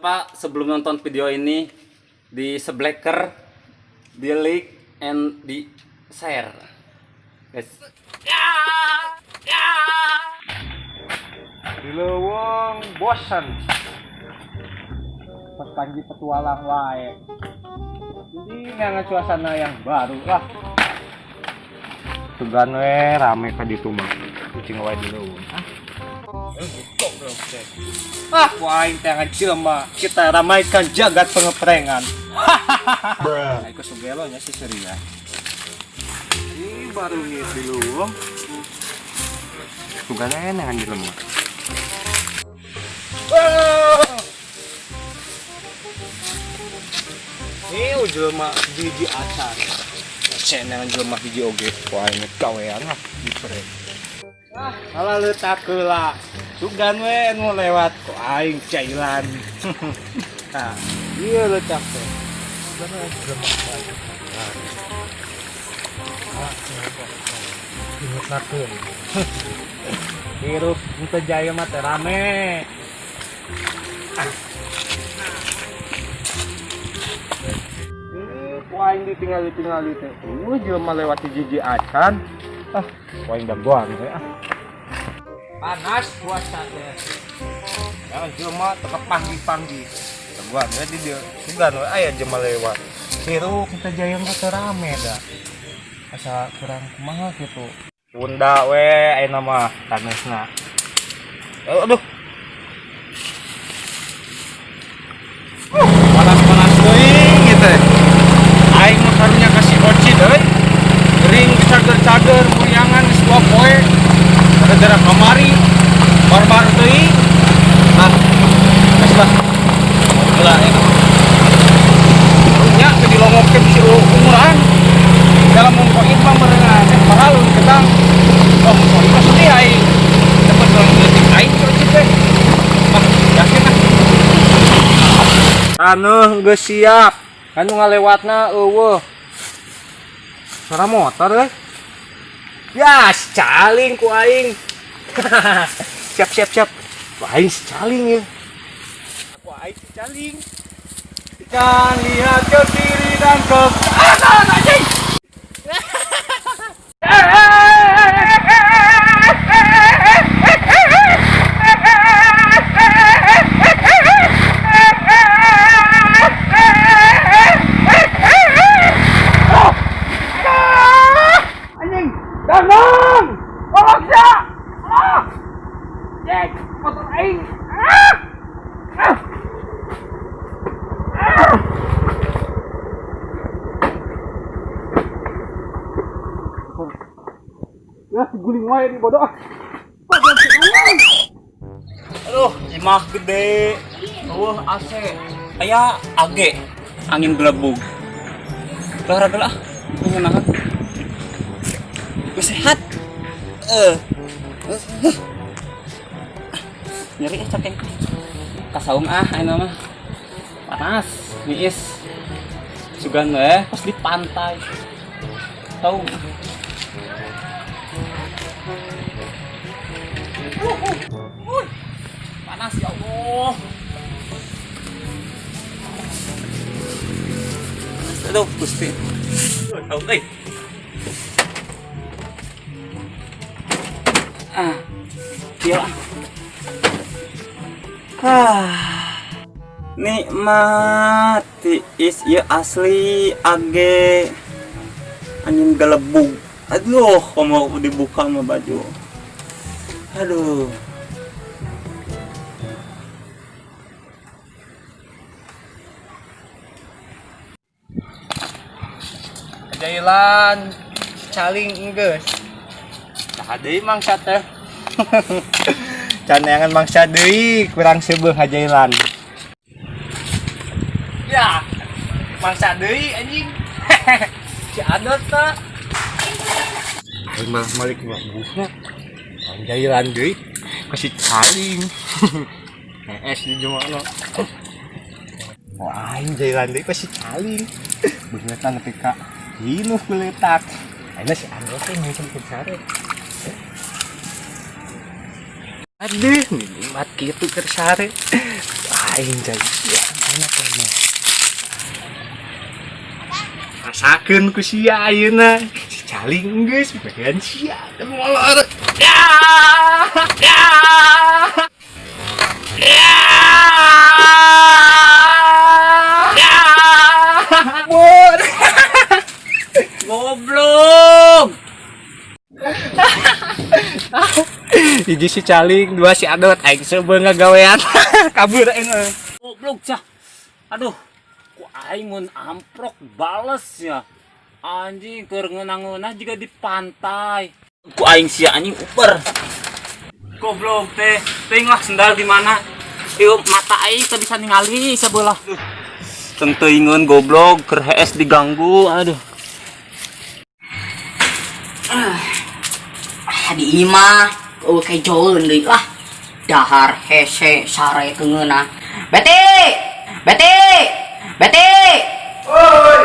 lupa sebelum nonton video ini di subscribe, di like, and di share, guys. Di leuweung bosan. Pas Panji petualang wae. Jadi ngangan suasana yang baru lah. Tugan we rame ka ditu mah. Kucing wae di leuweung. Ku aing teh ngajelema kita ramaikan jagat pengeprengan. Hahaha. Aing sugelo nya si Surya. Ini baru nih di leuweung. Tugan we ngangan jelema. Ini jelema hiji acan. Cenah jelema hiji oge ku aing gawean lah dipere. Ala leutak heula. Sugan we anu lewat ku aing cailan. Nah, ieu leutak teh. Sugan jelema acan. Ingatkeun. Hirup teu jaya mah teh rame. Aing ditinggali teh. Jelema lewat hiji acan. Aing dagoan teh panas puasa teh. Ya jelema teu panggi-panggi. Dagoan we di dieu. Sugan we aya jelema lewat. Hirup teu jaya mah teu rame da. Asa kurang kumaha kitu. Bunda we ayeuna mah tanesna. Aduh. Panas-panas deui gitu. Aing mah karunya kasih oci deui. Gering cager-cager muriangan geus 2 poe. Gara-gara kamari barbar deui. Nah, geus lah. Heula eta. Nya ke dilongokkeun si umuran. Dalam mongkoin mah merengan paralun ketang. Oh, mongkoin mah sedih aing. Dapat leutik aing oci teh. Mah, yakin ah. Anu geus siap. Anu ngalewatna eueuh. Suara motor euy. Ya, caling ku aing. Siap. Ku aing caling ya. Ku aing caling. Dan lihat ke kiri dan ke kanan anjing. Danang! Tolong siya! Jek! Motor aing! Ya, guling wae di bodoh. Aduh, imah gede. AC. Aya age, angin gelembung. Olahraga lah, menyenangkan. Gue sehat. Nyeri cakeng. Kasaung ayeuna mah. Panas, niis. Sugan we pas di pantai. Tahu. Panas ya Allah. Aduh, Gusti. Tahu euy. Iya. Nikmat tiis ya asli age angin gelembung. Aduh, mau dibuka mah baju. Aduh. Jailan caling geus. Tah deui mangsa teh. Caneangan mangsa deui kurang seubeuh hajailan. Ya, mangsa deui anjing. Si adot teh. Malah malik busna. Jailan deui kasih caling. Es di jumana. Wah, jailan deui kasih caling. Beungeut nepi ka hinuh kuletak. Ayeuna si adot teh ngeuceun sare. Aduh, nikmat gitu kersare. aing jadi sia enak mah. Rasakeun ku sia ayeuna. Si Caling geus bagian sia teh molor. Ya! Ya! Ya! Ya! Bun. Goblok. Hiji si Caling, dua si Adot, aing sebeung ngagawean. Kabur aing mah. Goblok cah. Aduh. Ku aing mun amprok bales ya. Anjing keur ngeunah-ngeunah juga di pantai. Ku aing sia anjing uper. Goblok teh. Teuing lah sendal di mana? Ieu mata aing teu bisa ningali sabelah. Tenteuingeun goblok keur HS diganggu. Aduh. Di imah kayak jauhin deui lah dahar hese sare keungeunah bete bete bete oi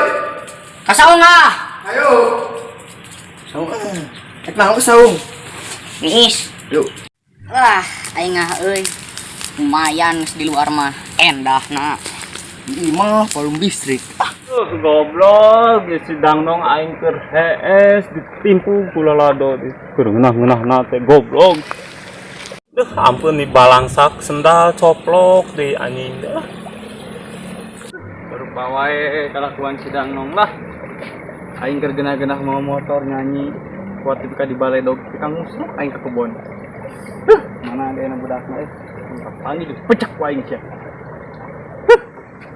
kasaung ah ayo saung tek naon saung nis yuk wah aing euy lumayan geus di luar mah endahna di imah palung listrik Goblok, si Dangnong aing keur HS ditimpu ku lalado keur ngeunah-ngeunahna teh goblok. Duh, ampun nih balangsak sendal coplok di anjing teh. Baru wae kalakuan si Dangnong lah. Aing keur genah-genah mau motor nyanyi kuat di balai dog Kang Musruk aing ke kebon. Mana ada yang budakna panggil pecak ku aing sia.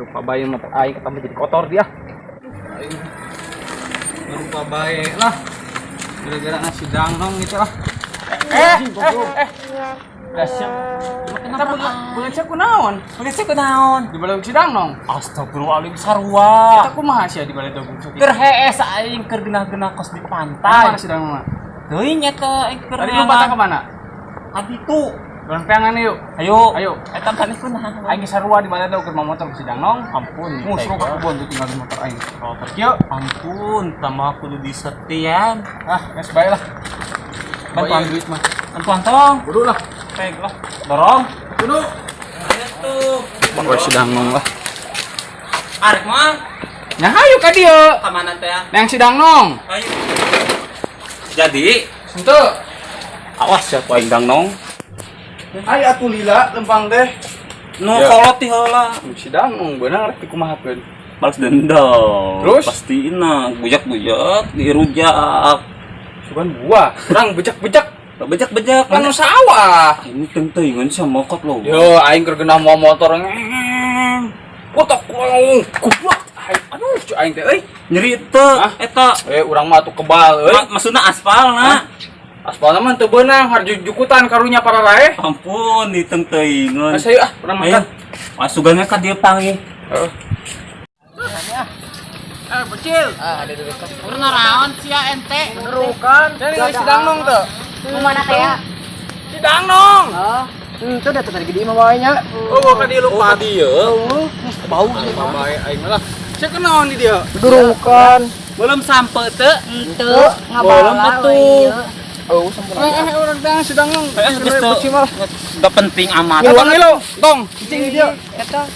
Rupa bayi mata aing ketemu jadi kotor dia. Aing rupa bayi lah. Gara-gara nasi Dangnong gitu lah. Dasar. Kenapa beungecek ku naon? Begitu kunaon? Di balai si Dangnong. Astagfirullahaladzim sarua. Kita kumaha sia di balai dog. Keur HS aing keur genah-genah kos di pantai. Mana si Dangnong? Teuing eta aing keur Tadi lu bata ke mana? Adi tuh. Lempengan yuk. Ayo. Ayo. Eta panis kunaon? Aing sarua di balai dog keur motor si Dangnong. Ampun, Musruk ke kebon tuh tinggal di motor aing. Oh, kieu. Ampun, tambah kudu disetian. Ah, geus bae lah. Bantuan duit mah. Bantuan tong. Kudu lah. Peg lah. Dorong. Kudu. Ayo tuh. Bawa si Dangnong lah. Arek mah. Nah, ayo ka dieu. Ka mana teh? Nang si Dangnong. Ayo. Jadi, Henteu. awas ya ku aing Dangnong. Ayo atuh lila lempang teh. Nu Ya. kolot ti heula. Si Dangnong beunang rek dikumahakeun. Balas dendam. Terus? Pastina bujak-bujak dirujak. Sugan gua, urang bejak-bejak. Bejak-bejak Kan mana? sawah. Ini teuing sama mokot lo. Yo, aing keur genah mau motor. Kotak goblok. Aduh, cu aing teh euy. Nyeri teu Hah? eta. Urang mah atuh kebal euy. Maksudna aspal na. Aspalna mah teu beunang, harjujukutan karunya para lae. Ampun, ditenteuingeun. Mas ayo urang makan. Masukane ka dieu panggih. Heeh. Bocil. ada duit Urang naon sia ente? Benerukan. Jadi si Dangnong teh. mana teh ya Si Dangnong. itu udah tadi gede mah bae nya Oh, ka dieu lupa dieu. bau Bae aing lah. Sia kenaon di dia? durukan Belum sampe teu. teu ngabala we Oh, sampun. Urang teh si Dangnong. Geus teu. Gak penting amat. Ngiluang lo, tong. cing dia eta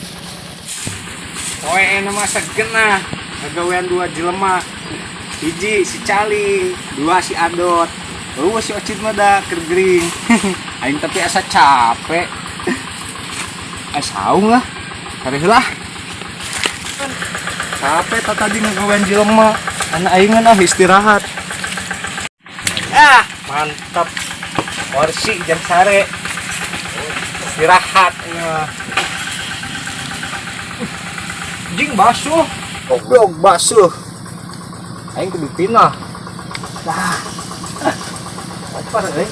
Poe nama segenah. Ngagawean dua jelema. Hiji si Caling, dua si Adot. Oh, si Ocit mah da keur gering. Aing tapi asa capek. Saung lah. Hareulah. Capek tadi ngagawean jelema. Anak aing mah istirahat. Mantap. Porsi jam sare. Istirahat. Jing basuh. Goblok basuh. Aing kudu pinah. Oper euy.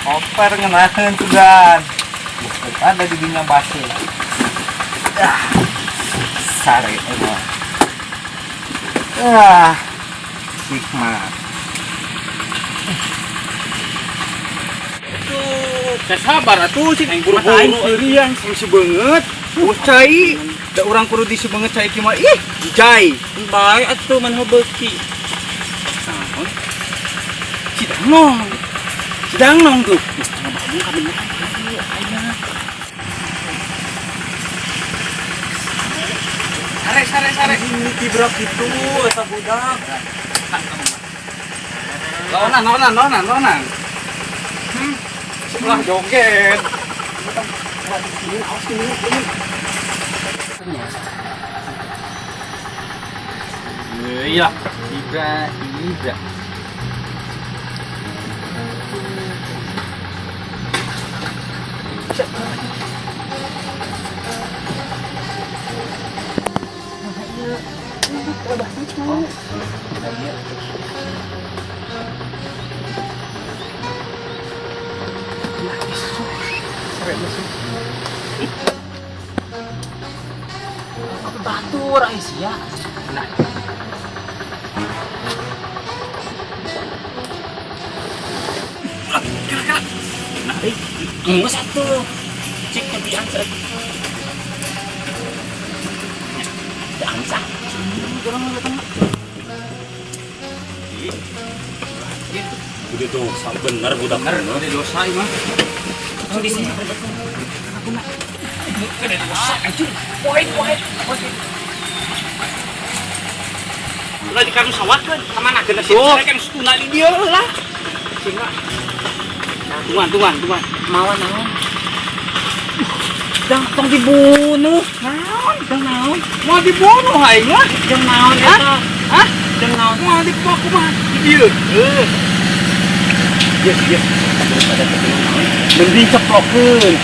Oper ngeunaheun tugan. Ada di dinya basuh. Sare emang. Hikmat. Sabar atuh sih buru-buru euy si beungeut. Cai, da urang kudu di sebeungeut cai kieu mah ih, cai. Bae atuh maneh beuki. Naon? Si Dangnong tuh. sare. Ini kibrak gitu eta budak. Lawanan. Sebelah joget. Iya, kibrak. Batur Aisyah. Tunggu satu. Cek ke diangkat. Diangkat. Udah dosa bener budak Udah dosa mah. di sini. Udah di kanu sawat kan kemana kena sih saya kan setuna di dia lah singa tungguan Mawan naon? Tong dibunuh. Naon? mau dibunuh aing mah Jeung naon eta? hah Jeung naon? mau dipaku mah di dia Yes. Mending ceplokeun.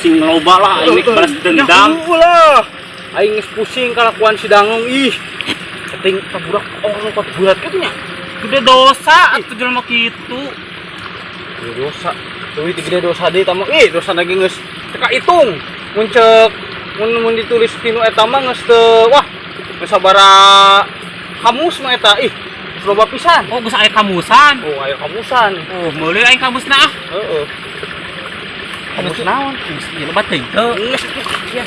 Sing loba lah ini balas dendam. lah aing geus pusing kalakuan si Dangong ih penting taburak orang lupa bulat katanya Gede dosa atuh jelema kitu. dosa duit gede dosa deui tamu dosa lagi geus teka hitung mun ceuk mun ditulis tinu eta mah geus teu wah geus sabara kamus mah eta ih loba pisan Oh, geus aya kamusan. oh aya kamusan Meuli aing kamusna ah. heeh Kamus naon? Ieu lebat teuing teu. geus ya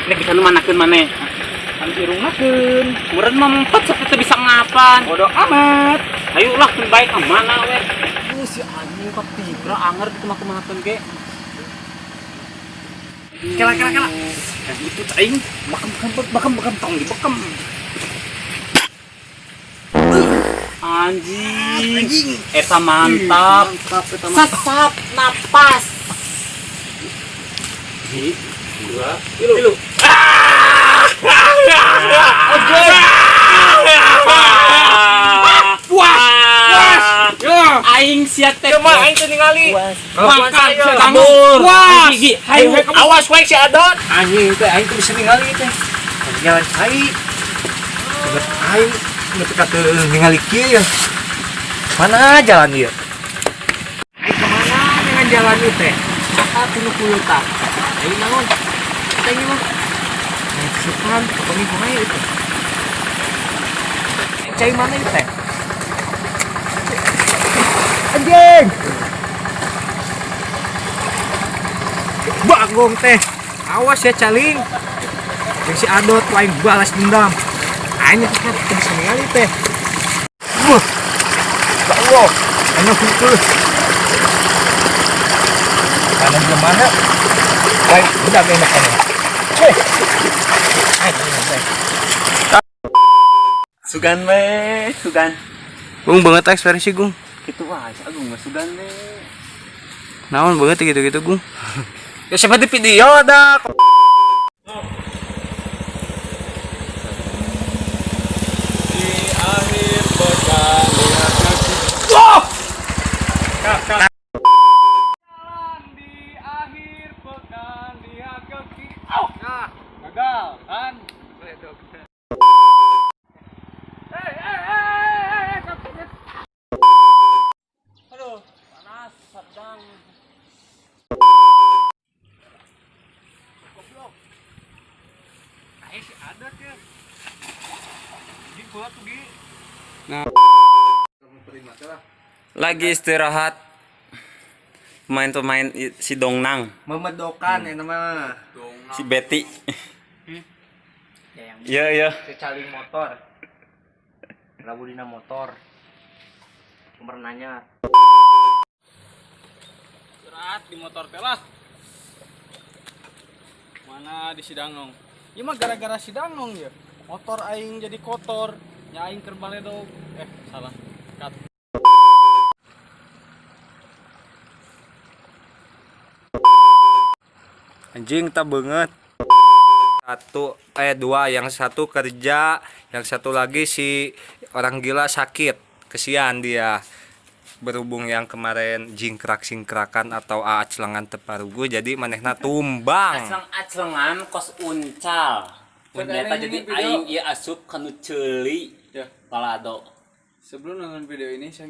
Nek bisa nu manakeun maneh. kan irungnakeun Meureun mah mempet sakitu bisa ngapan. bodo amat Ayo ulah kun bae ka mana we. Si anjing ka tibra anger kitu mah kumahakeun ge. kela Itu aing bakam tong dibekem. Anjing. Eta mantap. Sasap napas. Tilu. Aing sia teh. Cuma aing teh ningali. Makan saya. kabur. Puas. Gigi, hayu Awas wae si Adot. Anjing teh aing teh bisa ningali teh. Jalan cai. Bener aing nepi ka teu ningali kieu ya. Mana jalan ieu? Aing ke mana dengan jalan ieu teh? Apa tinu puluh tah? Aing naon? Kita ini mah. Aing sukan pokoknya kumaha itu. Aing cai mana ieu teh? Anjing. Bagong teh. Awas ya caling. Yang si Adot lain balas dendam. Aing teh bisa ningali teh. Wah. Ya Allah. Aing pukul. Kanan di mana? Lain udah enak kan. Teh. Sugan we, sugan. Gung banget ekspresi Gung. Kitu aja agung mah sugan we. Naon banget gitu-gitu Gung. Ya siapa di video ada. Di akhir pekan lihat kaki. Wow! Jalan di akhir pekan lihat kaki. Nah, gagal kan? Aduh, panas, sedang. Goblok. Kayak si Adat ya. Di gua tuh Gi. Nah. Lagi istirahat. Pemain-pemain si Dongnang, Memedokan ya nama. si Betty. Iya. Cecaling motor. Rabudina motor. Nomor nanya. Istirahat di motor teh lah. Mana di Sidangnong? Ieu mah gara-gara Sidangnong ya. Motor aing jadi kotor, nya aing keur baledog. Salah. Cut. Anjing tak banget. Dua, yang satu kerja, yang satu lagi si orang gila sakit. Kesian dia. Berhubung yang kemarin jingkrak-singkrakan atau aclengan teparugu jadi manehna tumbang. Aceng-acengan kos uncal. Ternyata jadi aing ieu asup kanu ceuli. Ya. Palado. Sebelum nonton video ini saya